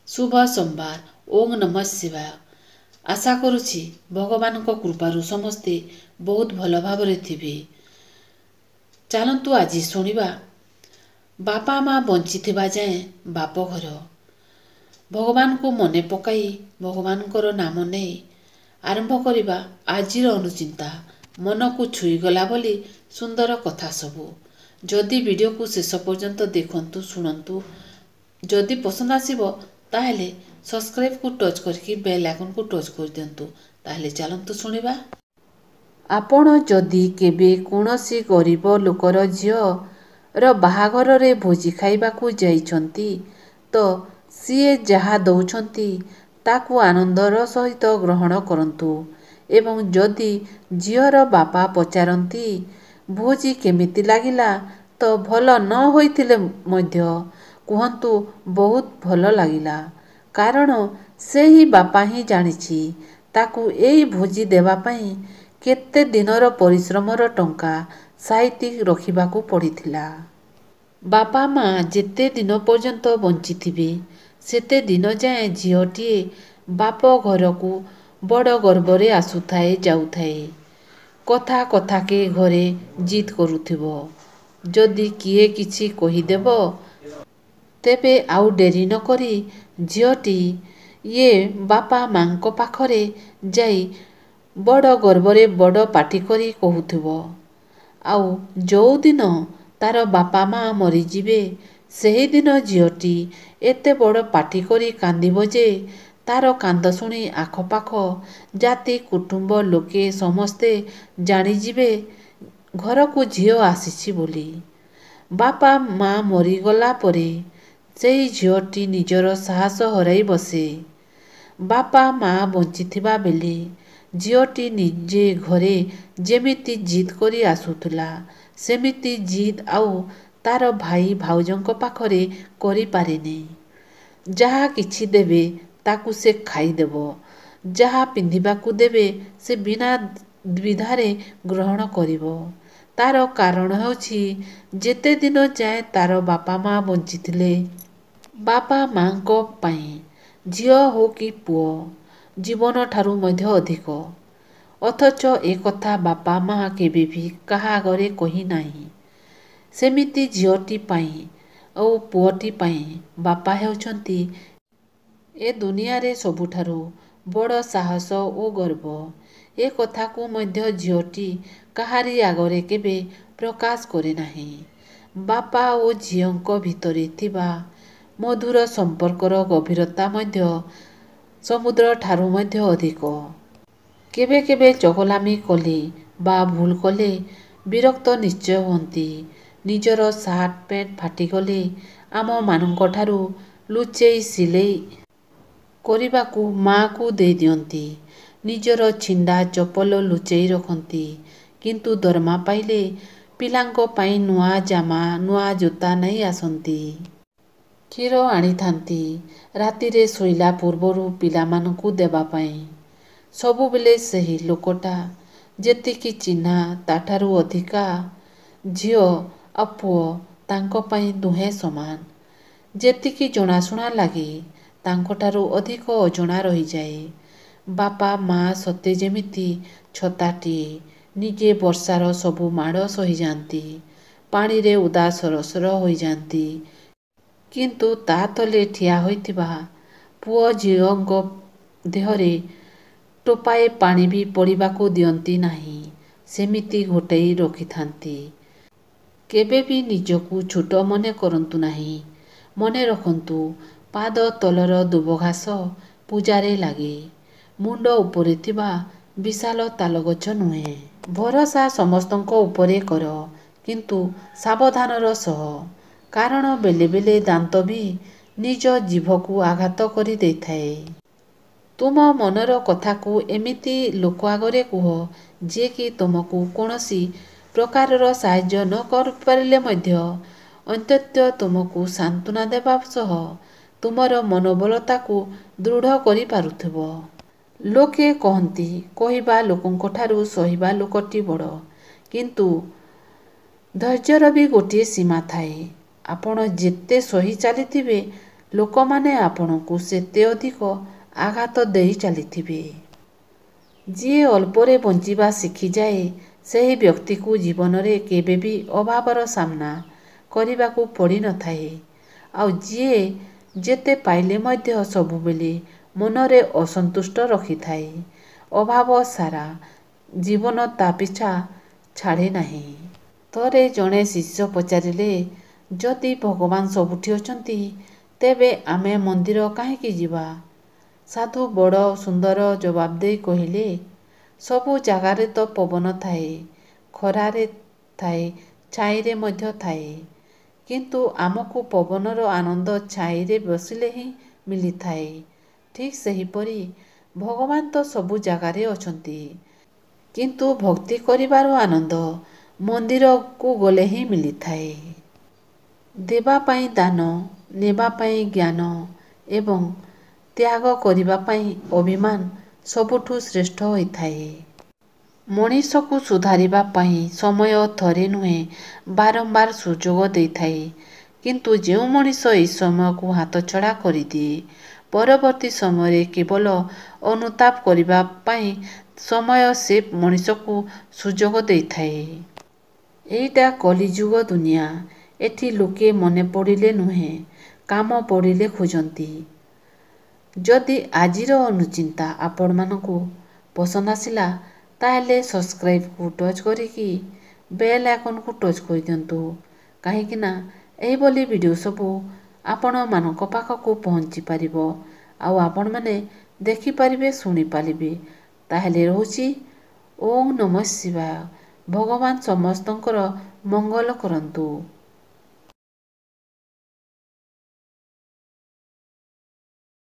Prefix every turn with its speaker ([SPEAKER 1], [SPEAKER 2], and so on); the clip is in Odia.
[SPEAKER 1] शुभ सोमवार। ओम नमः शिवाय। आशा करुछि भगवानଙ୍କ कृपाରୁ ସମସ୍ତେ ବହୁତ ଭଲ ଭାବରେ ଥିବେ। ଚାଲନ୍ତୁ ଆଜି ଶୁଣିବା ବାପା ମା ବଞ୍ଚିଥିବା ଯାଏଁ ବାପଘର। ଭଗବାନଙ୍କୁ ମନେ ପକାଇ ଭଗବାନଙ୍କର ନାମ ନେଇ ଆରମ୍ଭ କରିବା ଆଜିର ଅନୁଚିନ୍ତା। ମନକୁ ଛୁଇଁଗଲା ବୋଲି ସୁନ୍ଦର କଥା ସବୁ। ଯଦି ଭିଡ଼ିଓକୁ ଶେଷ ପର୍ଯ୍ୟନ୍ତ ଦେଖନ୍ତୁ, ଶୁଣନ୍ତୁ। ଯଦି ପସନ୍ଦ ଆସିବ ତାହେଲେ ସବସ୍କ୍ରାଇବକୁ ଟଚ୍ କରିକି ବେଲ୍ ଆଇକନ୍କୁ ଟଚ୍ କରିଦିଅନ୍ତୁ। ତାହେଲେ ଚାଲନ୍ତୁ ଶୁଣିବା। ଆପଣ ଯଦି କେବେ କୌଣସି ଗରିବ ଲୋକର ଝିଅର ବାହାଘରରେ ଭୋଜି ଖାଇବାକୁ ଯାଇଛନ୍ତି ତ ସିଏ ଯାହା ଦେଉଛନ୍ତି ତାକୁ ଆନନ୍ଦର ସହିତ ଗ୍ରହଣ କରନ୍ତୁ ଏବଂ ଯଦି ଝିଅର ବାପା ପଚାରନ୍ତି ଭୋଜି କେମିତି ଲାଗିଲା ତ ଭଲ ନ ହୋଇଥିଲେ ମଧ୍ୟ କୁହନ୍ତୁ ବହୁତ ଭଲ ଲାଗିଲା। କାରଣ ସେହି ବାପା ହିଁ ଜାଣିଛି ତାକୁ ଏଇ ଭୋଜି ଦେବା ପାଇଁ କେତେ ଦିନର ପରିଶ୍ରମର ଟଙ୍କା ସାଇତି ରଖିବାକୁ ପଡ଼ିଥିଲା। ବାପା ମା ଯେତେ ଦିନ ପର୍ଯ୍ୟନ୍ତ ବଞ୍ଚିଥିବେ ସେତେ ଦିନ ଯାଏଁ ଝିଅଟିଏ ବାପ ଘରକୁ ବଡ଼ ଗର୍ବରେ ଆସୁଥାଏ ଯାଉଥାଏ। କଥା କଥାକେ ଘରେ ଜିଦ୍ କରୁଥିବ। ଯଦି କିଏ କିଛି କହିଦେବ ତେବେ ଆଉ ଡେରି ନ କରି ଝିଅଟି ଇଏ ବାପା ମାଙ୍କ ପାଖରେ ଯାଇ ବଡ଼ ଗର୍ବରେ ବଡ଼ ପାଟି କରି କହୁଥିବ। ଆଉ ଯେଉଁଦିନ ତାର ବାପା ମା ମରିଯିବେ ସେହିଦିନ ଝିଅଟି ଏତେ ବଡ଼ ପାଟି କରି କାନ୍ଦିବ ଯେ ତାର କାନ୍ଦ ଶୁଣି ଆଖପାଖ ଜାତି କୁଟୁମ୍ବ ଲୋକେ ସମସ୍ତେ ଜାଣିଯିବେ ଘରକୁ ଝିଅ ଆସିଛି ବୋଲି। ବାପା ମା ମରିଗଲା ପରେ ସେହି ଝିଅଟି ନିଜର ସାହସ ହରାଇ ବସେ। ବାପା ମା ବଞ୍ଚିଥିବା ବେଳେ ଝିଅଟି ନିଜେ ଘରେ ଯେମିତି ଜିଦ୍ କରି ଆସୁଥିଲା ସେମିତି ଜିଦ୍ ଆଉ ତାର ଭାଇ ଭାଉଜଙ୍କ ପାଖରେ କରିପାରେନି। ଯାହା କିଛି ଦେବେ ତାକୁ ସେ ଖାଇଦେବ। ଯାହା ପିନ୍ଧିବାକୁ ଦେବେ ସେ ବିନା ଦ୍ୱିଧାରେ ଗ୍ରହଣ କରିବ। ତାର କାରଣ ହେଉଛି ଯେତେ ଦିନ ଯାଏଁ ତାର ବାପା ମା ବଞ୍ଚିଥିଲେ ବାପା ମାଙ୍କ ପାଇଁ ଝିଅ ହେଉ କି ପୁଅ ଜୀବନଠାରୁ ମଧ୍ୟ ଅଧିକ। ଅଥଚ ଏକଥା ବାପା ମା କେବେବି କାହା ଆଗରେ କହିନାହିଁ। ସେମିତି ଝିଅଟି ପାଇଁ ଓ ପୁଅଟି ପାଇଁ ବାପା ହେଉଛନ୍ତି ଏ ଦୁନିଆରେ ସବୁଠାରୁ ବଡ଼ ସାହସ ଓ ଗର୍ବ। ଏ କଥାକୁ ମଧ୍ୟ ଝିଅଟି କାହାରି ଆଗରେ କେବେ ପ୍ରକାଶ କରେନାହିଁ। ବାପା ଓ ଝିଅଙ୍କ ଭିତରେ ଥିବା ମଧୁର ସମ୍ପର୍କର ଗଭୀରତା ମଧ୍ୟ ସମୁଦ୍ରଠାରୁ ମଧ୍ୟ ଅଧିକ। କେବେ କେବେ ଚଗଲାମି କଲେ ବା ଭୁଲ କଲେ ବିରକ୍ତ ନିଶ୍ଚୟ ହୁଅନ୍ତି। ନିଜର ସାର୍ଟ ପ୍ୟାଣ୍ଟ ଫାଟିଗଲେ ଆମମାନଙ୍କଠାରୁ ଲୁଚେଇ ସିଲେଇ କରିବାକୁ ମାଆକୁ ଦେଇଦିଅନ୍ତି। ନିଜର ଛିଣ୍ଡା ଚପଲ ଲୁଚେଇ ରଖନ୍ତି। କିନ୍ତୁ ଦରମା ପାଇଲେ ପିଲାଙ୍କ ପାଇଁ ନୂଆ ଜାମା ନୂଆ ଜୋତା ନେଇ ଆସନ୍ତି। କ୍ଷୀର ଆଣିଥାନ୍ତି ରାତିରେ ଶୋଇଲା ପୂର୍ବରୁ ପିଲାମାନଙ୍କୁ ଦେବା ପାଇଁ। ସବୁବେଳେ ସେହି ଲୋକଟା ଯେତିକି ଚିହ୍ନା ତାଠାରୁ ଅଧିକା ଝିଅ ଆଉ ପୁଅ ତାଙ୍କ ପାଇଁ ଦୁହେଁ ସମାନ। ଯେତିକି ଜଣାଶୁଣା ଲାଗେ ତାଙ୍କଠାରୁ ଅଧିକ ଅଜଣା ରହିଯାଏ। ବାପା ମା ସତେ ଯେମିତି ଛତାଟିଏ। ନିଜେ ବର୍ଷାର ସବୁ ମାଡ଼ ସହିଯାନ୍ତି। ପାଣିରେ ଓଦା ସରସର ହୋଇଯାନ୍ତି। କିନ୍ତୁ ତା ତଳେ ଠିଆ ହୋଇଥିବା ପୁଅ ଝିଅଙ୍କ ଦେହରେ ଟୋପାଏ ପାଣି ବି ପଡ଼ିବାକୁ ଦିଅନ୍ତି ନାହିଁ। ସେମିତି ଘୋଡ଼େଇ ରଖିଥାନ୍ତି। କେବେବି ନିଜକୁ ଛୋଟ ମନେ କରନ୍ତୁ ନାହିଁ। ମନେ ରଖନ୍ତୁ ପାଦ ତଳର ଦୁବଘାସ ପୂଜାରେ ଲାଗେ। ମୁଣ୍ଡ ଉପରେ ଥିବା ବିଶାଳ ତାଲଗଛ ନୁହେଁ। ଭରସା ସମସ୍ତଙ୍କ ଉପରେ କର କିନ୍ତୁ ସାବଧାନର ସହ। କାରଣ ବେଳେ ବେଳେ ଦାନ୍ତ ବି ନିଜ ଜିଭକୁ ଆଘାତ କରି ଦେଇଥାଏ। ତୁମ ମନର କଥାକୁ ଏମିତି ଲୋକ ଆଗରେ କୁହ ଯିଏକି ତୁମକୁ କୌଣସି ପ୍ରକାରର ସାହାଯ୍ୟ ନ କରିପାରିଲେ ମଧ୍ୟ ଅନ୍ତତଃ ତୁମକୁ ସାନ୍ତ୍ୱନା ଦେବା ସହ ତୁମର ମନୋବଳତାକୁ ଦୃଢ଼ କରିପାରୁଥିବ। ଲୋକେ କହନ୍ତି କହିବା ଲୋକଙ୍କଠାରୁ ସହିବା ଲୋକଟି ବଡ଼। କିନ୍ତୁ ଧୈର୍ଯ୍ୟର ବି ଗୋଟିଏ ସୀମା ଥାଏ। ଆପଣ ଯେତେ ସହି ଚାଲିଥିବେ ଲୋକମାନେ ଆପଣଙ୍କୁ ସେତେ ଅଧିକ ଆଘାତ ଦେଇ ଚାଲିଥିବେ। ଯିଏ ଅଳ୍ପରେ ବଞ୍ଚିବା ଶିଖିଯାଏ ସେହି ବ୍ୟକ୍ତିକୁ ଜୀବନରେ କେବେ ବି ଅଭାବର ସାମ୍ନା କରିବାକୁ ପଡ଼ିନଥାଏ। ଆଉ ଯିଏ ଯେତେ ପାଇଲେ ମଧ୍ୟ ସବୁବେଳେ ମନରେ ଅସନ୍ତୁଷ୍ଟ ରଖିଥାଏ, ଅଭାବ ସାରା ଜୀବନ ତା ପିଛା ଛାଡ଼େ ନାହିଁ। ଥରେ ଜଣେ ଶିଷ୍ୟ ପଚାରିଲେ, ଯଦି ଭଗବାନ ସବୁଠି ଅଛନ୍ତି ତେବେ ଆମେ ମନ୍ଦିର କାହିଁକି ଯିବା? ସାଧୁ ବଡ଼ ସୁନ୍ଦର ଜବାବ ଦେଇ କହିଲେ, ସବୁ ଜାଗାରେ ତ ପବନ ଥାଏ, ଖରାରେ ଥାଏ, ଛାଇରେ ମଧ୍ୟ ଥାଏ। କିନ୍ତୁ ଆମକୁ ପବନର ଆନନ୍ଦ ଛାଇରେ ବସିଲେ ହିଁ ମିଳିଥାଏ। ଠିକ୍ ସେହିପରି ଭଗବାନ ତ ସବୁ ଜାଗାରେ ଅଛନ୍ତି, କିନ୍ତୁ ଭକ୍ତି କରିବାର ଆନନ୍ଦ ମନ୍ଦିରକୁ ଗଲେ ହିଁ ମିଳିଥାଏ। ଦେବା ପାଇଁ ଦାନ, ନେବା ପାଇଁ ଜ୍ଞାନ ଏବଂ ତ୍ୟାଗ କରିବା ପାଇଁ ଅଭିମାନ ସବୁଠୁ ଶ୍ରେଷ୍ଠ ହୋଇଥାଏ। ମଣିଷକୁ ସୁଧାରିବା ପାଇଁ ସମୟ ଥରେ ନୁହେଁ ବାରମ୍ବାର ସୁଯୋଗ ଦେଇଥାଏ। କିନ୍ତୁ ଯେଉଁ ମଣିଷ ଏହି ସମୟକୁ ହାତଛଡ଼ା କରିଦିଏ, ପରବର୍ତ୍ତୀ ସମୟରେ କେବଳ ଅନୁତାପ କରିବା ପାଇଁ ସମୟ ସେ ମଣିଷକୁ ସୁଯୋଗ ଦେଇଥାଏ। ଏଇଟା କଳିଯୁଗ ଦୁନିଆ। ଏଠି ଲୋକେ ମନେ ପଡ଼ିଲେ ନୁହେଁ, କାମ ପଡ଼ିଲେ ଖୋଜନ୍ତି। ଯଦି ଆଜିର ଅନୁଚିନ୍ତା ଆପଣମାନଙ୍କୁ ପସନ୍ଦ ଆସିଲା ତାହେଲେ ସବସ୍କ୍ରାଇବ୍କୁ ଟଚ୍ କରିକି ବେଲ୍ ଆଇକନ୍କୁ ଟଚ୍ କରିଦିଅନ୍ତୁ। କାହିଁକିନା ଏହିଭଳି ଭିଡ଼ିଓ ସବୁ ଆପଣମାନଙ୍କ ପାଖକୁ ପହଞ୍ଚି ପାରିବ ଆଉ ଆପଣମାନେ ଦେଖିପାରିବେ, ଶୁଣିପାରିବେ। ତାହେଲେ ରହୁଛି ଓଁ ନମଃ ଶିବାୟ। ଭଗବାନ ସମସ୍ତଙ୍କର ମଙ୍ଗଳ କରନ୍ତୁ।